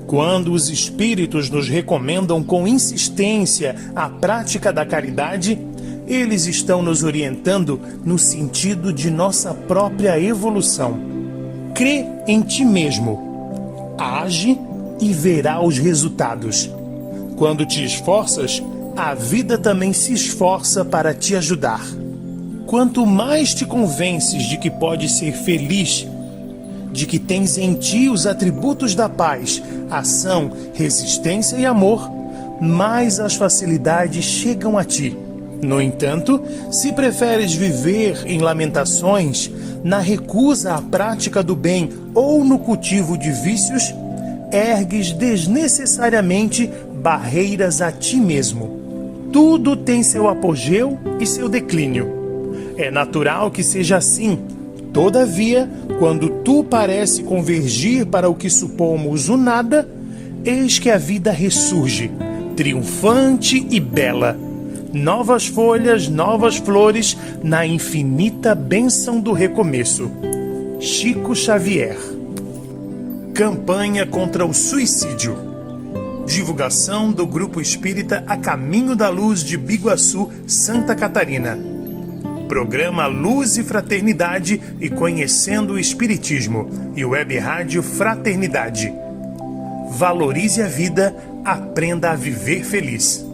Quando os espíritos nos recomendam com insistência a prática da caridade, eles estão nos orientando no sentido de nossa própria evolução. Crê em ti mesmo, age e verá os resultados. Quando te esforças, a vida também se esforça para te ajudar. Quanto mais te convences de que podes ser feliz, de que tens em ti os atributos da paz, ação, resistência e amor, mais as facilidades chegam a ti. No entanto, se preferes viver em lamentações, na recusa à prática do bem ou no cultivo de vícios, ergues desnecessariamente barreiras a ti mesmo. Tudo tem seu apogeu e seu declínio. É natural que seja assim. Todavia, quando tu parece convergir para o que supomos o nada, eis que a vida ressurge, triunfante e bela. Novas folhas, novas flores, na infinita bênção do recomeço. Chico Xavier. Campanha contra o suicídio. Divulgação do Grupo Espírita A Caminho da Luz de Biguaçu, Santa Catarina. Programa Luz e Fraternidade e Conhecendo o Espiritismo e Web Rádio Fraternidade. Valorize a vida, aprenda a viver feliz.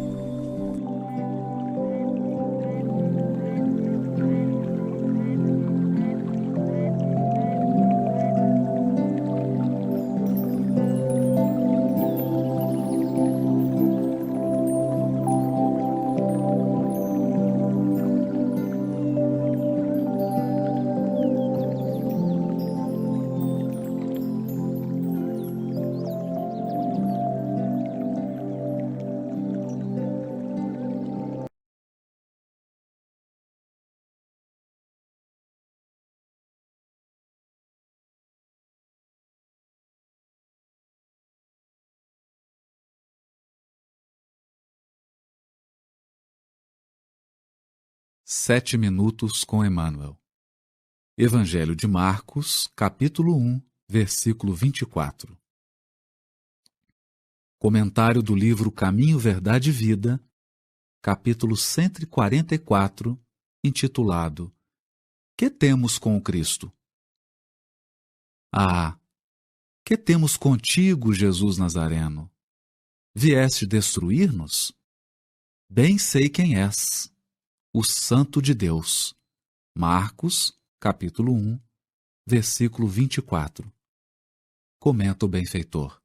Sete minutos com Emmanuel. Evangelho de Marcos, capítulo 1, versículo 24. Comentário do livro Caminho, Verdade e Vida, capítulo 144, intitulado Que temos com o Cristo? Ah, que temos contigo, Jesus Nazareno? Vieste destruir-nos? Bem sei quem és, o Santo de Deus. Marcos, capítulo 1, versículo 24. Comenta o benfeitor.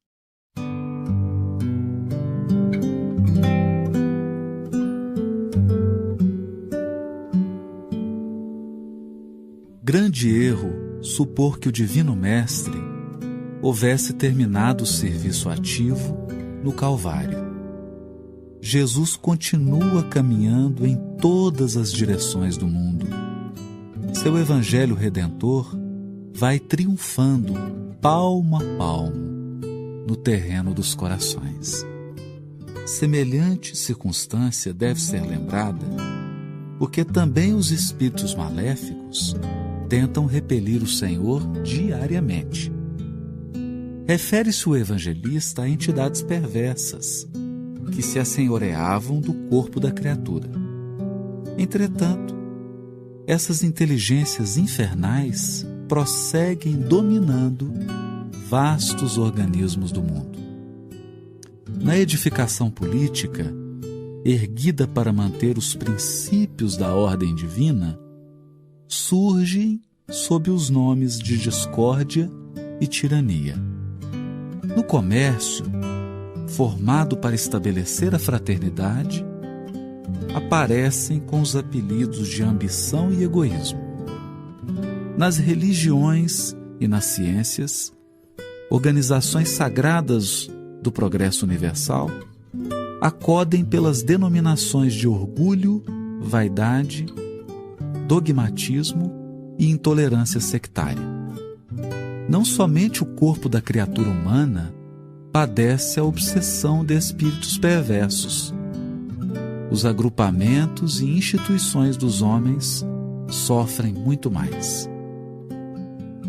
Grande erro supor que o Divino Mestre houvesse terminado o serviço ativo no Calvário. Jesus continua caminhando em todas as direções do mundo. Seu Evangelho Redentor vai triunfando palmo a palmo no terreno dos corações. Semelhante circunstância deve ser lembrada porque também os espíritos maléficos tentam repelir o Senhor diariamente. Refere-se o evangelista a entidades perversas que se assenhoreavam do corpo da criatura. Entretanto, essas inteligências infernais prosseguem dominando vastos organismos do mundo. Na edificação política, erguida para manter os princípios da ordem divina, surgem sob os nomes de discórdia e tirania. No comércio, formado para estabelecer a fraternidade, aparecem com os apelidos de ambição e egoísmo. Nas religiões e nas ciências, organizações sagradas do progresso universal acodem pelas denominações de orgulho, vaidade, dogmatismo e intolerância sectária. Não somente o corpo da criatura humana padece a obsessão de espíritos perversos. Os agrupamentos e instituições dos homens sofrem muito mais.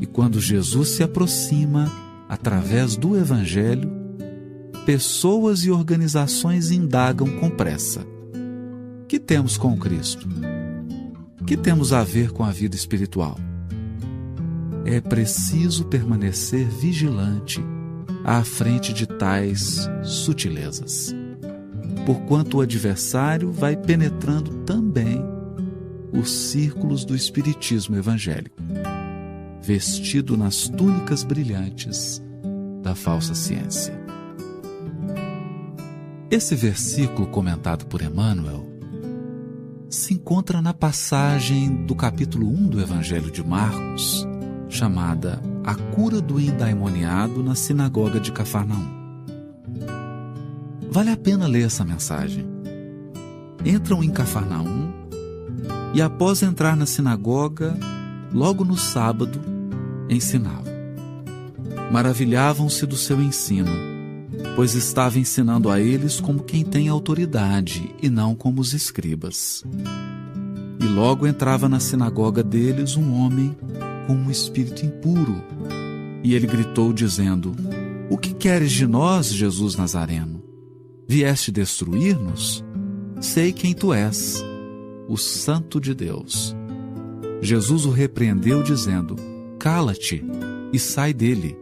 E quando Jesus se aproxima, através do Evangelho, pessoas e organizações indagam com pressa: que temos com Cristo? Que temos a ver com a vida espiritual? É preciso permanecer vigilante à frente de tais sutilezas, porquanto o adversário vai penetrando também os círculos do espiritismo evangélico, vestido nas túnicas brilhantes da falsa ciência. Esse versículo comentado por Emmanuel se encontra na passagem do capítulo 1 do Evangelho de Marcos, chamada A Cura do Endaimoniado na Sinagoga de Cafarnaum. Vale a pena ler essa mensagem. Entram em Cafarnaum e, após entrar na sinagoga, logo no sábado, ensinavam. Maravilhavam-se do seu ensino, pois estava ensinando a eles como quem tem autoridade e não como os escribas. E logo entrava na sinagoga deles um homem com um espírito impuro. E ele gritou dizendo: O que queres de nós, Jesus Nazareno? Vieste destruir-nos? Sei quem tu és, o Santo de Deus. Jesus o repreendeu dizendo: Cala-te e sai dele.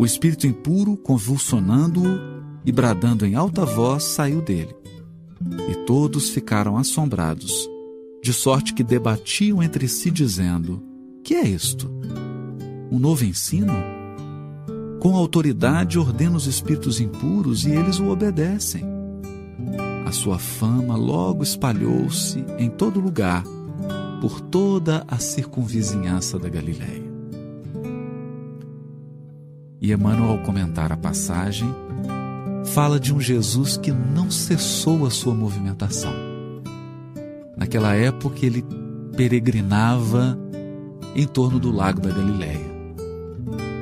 O espírito impuro, convulsionando-o e bradando em alta voz, saiu dele. E todos ficaram assombrados, de sorte que debatiam entre si, dizendo: Que é isto? Um novo ensino? Com autoridade ordena os espíritos impuros e eles o obedecem. A sua fama logo espalhou-se em todo lugar, por toda a circunvizinhança da Galiléia. E Emmanuel, ao comentar a passagem, fala de um Jesus que não cessou a sua movimentação. Naquela época ele peregrinava em torno do lago da Galiléia.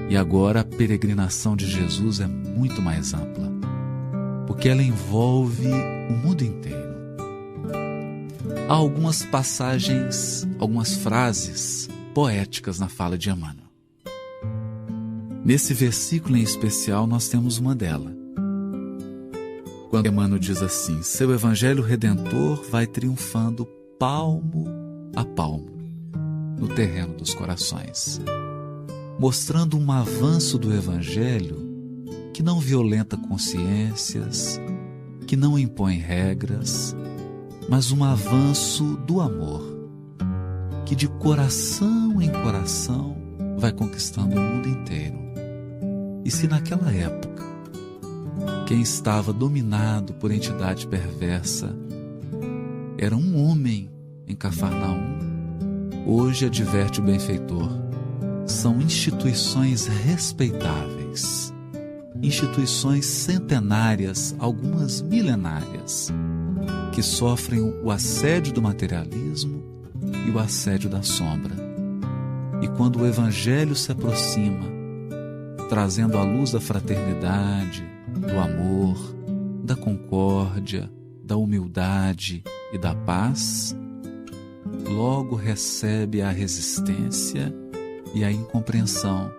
E agora a peregrinação de Jesus é muito mais ampla, porque ela envolve o mundo inteiro. Há algumas passagens, algumas frases poéticas na fala de Emmanuel. Nesse versículo em especial nós temos uma delas. Quando Emmanuel diz assim: Seu evangelho redentor vai triunfando palmo a palmo no terreno dos corações, mostrando um avanço do evangelho que não violenta consciências, que não impõe regras, mas um avanço do amor, que de coração em coração vai conquistando o mundo inteiro. E se naquela época quem estava dominado por entidade perversa era um homem em Cafarnaum, hoje, adverte o benfeitor, são instituições respeitáveis, instituições centenárias, algumas milenárias, que sofrem o assédio do materialismo e o assédio da sombra. E quando o evangelho se aproxima, trazendo a luz da fraternidade, do amor, da concórdia, da humildade e da paz, logo recebe a resistência e a incompreensão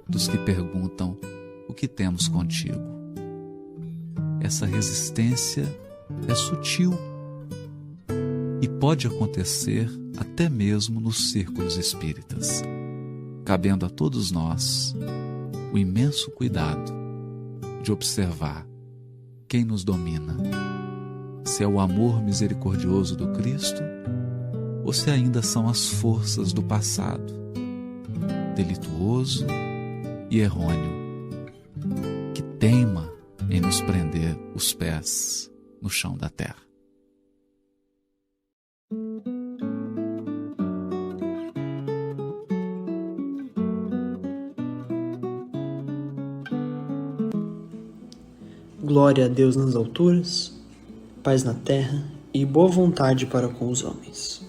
dos que perguntam: o que temos contigo? Essa resistência é sutil e pode acontecer até mesmo nos círculos espíritas, cabendo a todos nós o imenso cuidado de observar quem nos domina, se é o amor misericordioso do Cristo ou se ainda são as forças do passado, delituoso e errôneo, que teima em nos prender os pés no chão da terra. Glória a Deus nas alturas, paz na terra e boa vontade para com os homens.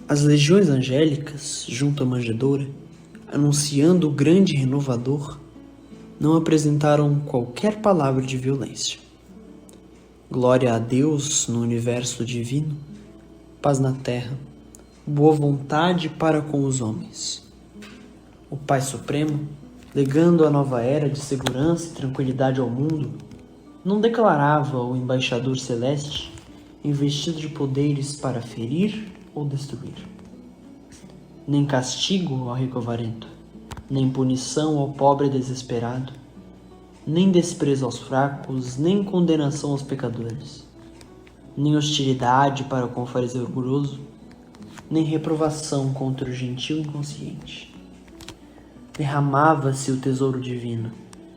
As legiões angélicas, junto à manjedoura, anunciando o grande renovador, não apresentaram qualquer palavra de violência. Glória a Deus no universo divino, paz na terra, boa vontade para com os homens. O Pai Supremo, legando a nova era de segurança e tranquilidade ao mundo, não declarava o embaixador celeste investido de poderes para ferir ou destruir. Nem castigo ao rico avarento, nem punição ao pobre desesperado, nem desprezo aos fracos, nem condenação aos pecadores, nem hostilidade para com o fariseu orgulhoso, nem reprovação contra o gentil inconsciente. Derramava-se o tesouro divino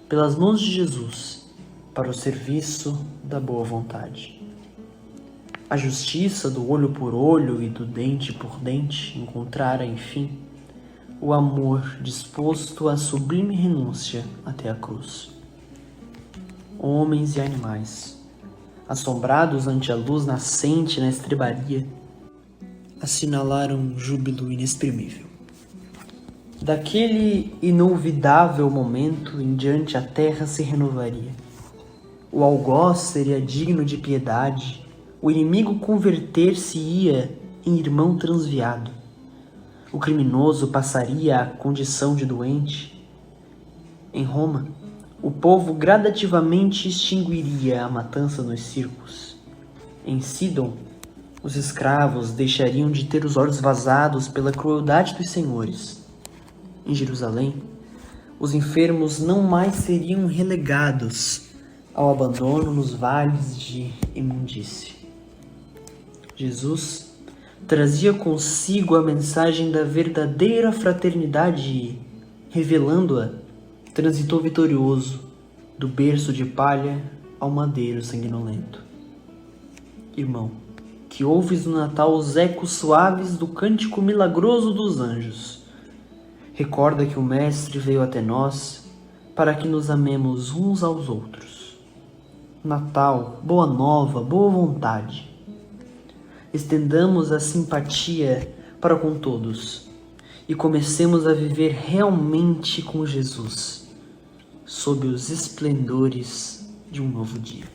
pelas mãos de Jesus para o serviço da boa vontade. A justiça do olho por olho e do dente por dente encontrara, enfim, o amor disposto à sublime renúncia até a cruz. Homens e animais, assombrados ante a luz nascente na estrebaria, assinalaram um júbilo inexprimível. Daquele inolvidável momento em diante a terra se renovaria. O algoz seria digno de piedade, o inimigo converter-se-ia em irmão transviado. O criminoso passaria à condição de doente. Em Roma, o povo gradativamente extinguiria a matança nos circos. Em Sidon, os escravos deixariam de ter os olhos vazados pela crueldade dos senhores. Em Jerusalém, os enfermos não mais seriam relegados ao abandono nos vales de imundície. Jesus trazia consigo a mensagem da verdadeira fraternidade e, revelando-a, transitou vitorioso do berço de palha ao madeiro sanguinolento. Irmão, que ouves no Natal os ecos suaves do cântico milagroso dos anjos, recorda que o Mestre veio até nós para que nos amemos uns aos outros. Natal, boa nova, boa vontade. Estendamos a simpatia para com todos e comecemos a viver realmente com Jesus, sob os esplendores de um novo dia.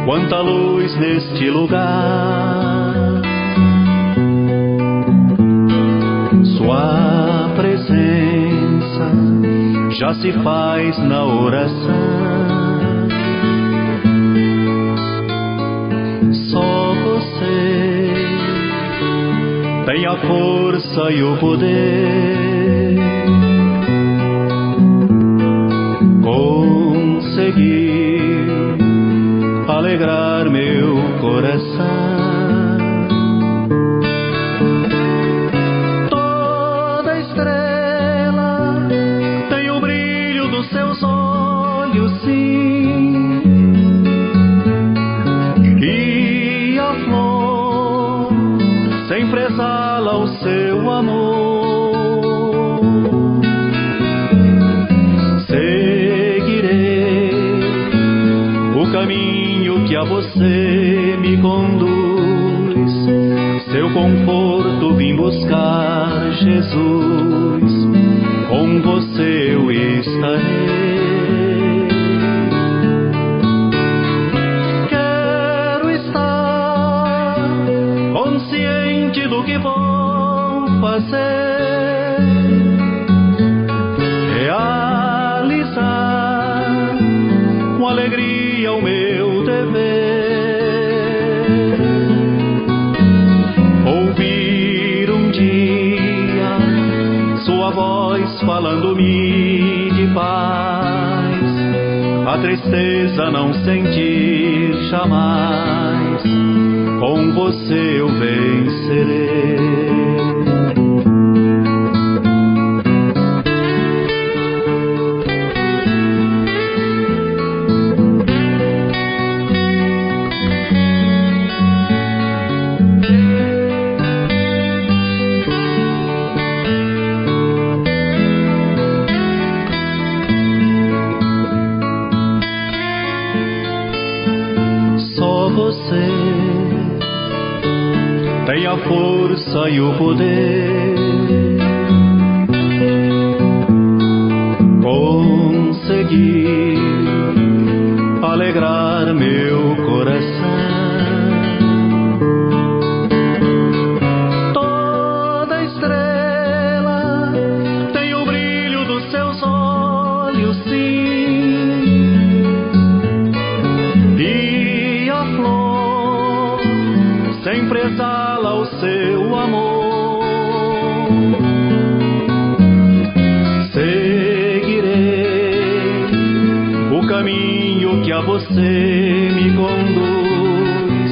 Quanta luz neste lugar, Sua presença já se faz na oração. Só você tem a força e o poder conseguir alegrar meu coração. Toda estrela tem o brilho dos seus olhos, sim, e a flor sempre exala o seu amor. Seguirei o caminho que a você me conduz, seu conforto vim buscar, Jesus, com você eu estarei. Quero estar consciente do que vou fazer, realizar com alegria o meu dever, ouvir um dia sua voz falando-me de paz, a tristeza não sentir jamais, com você eu vencerei. Você tem a força e o poder conseguir alegrar meu coração. Toda estrela tem o brilho dos seus olhos, sim, e a flor sempre exala o seu amor. Seguirei o caminho que a você me conduz,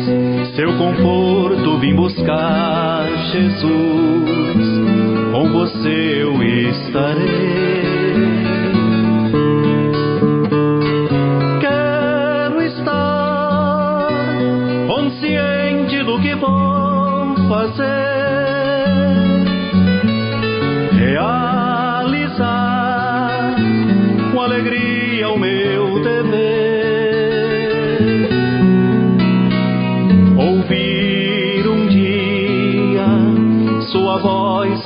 seu conforto vim buscar, Jesus, com você eu estarei.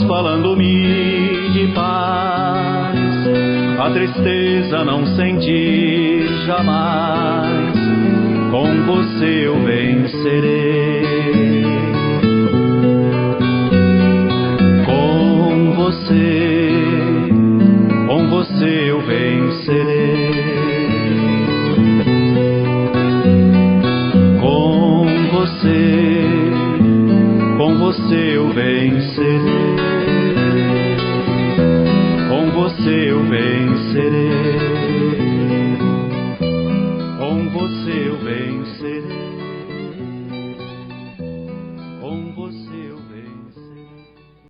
falando-me de paz, a tristeza não sentir jamais, com você eu vencerei. Com você eu vencerei. Com você eu vencerei. Com você eu vencerei.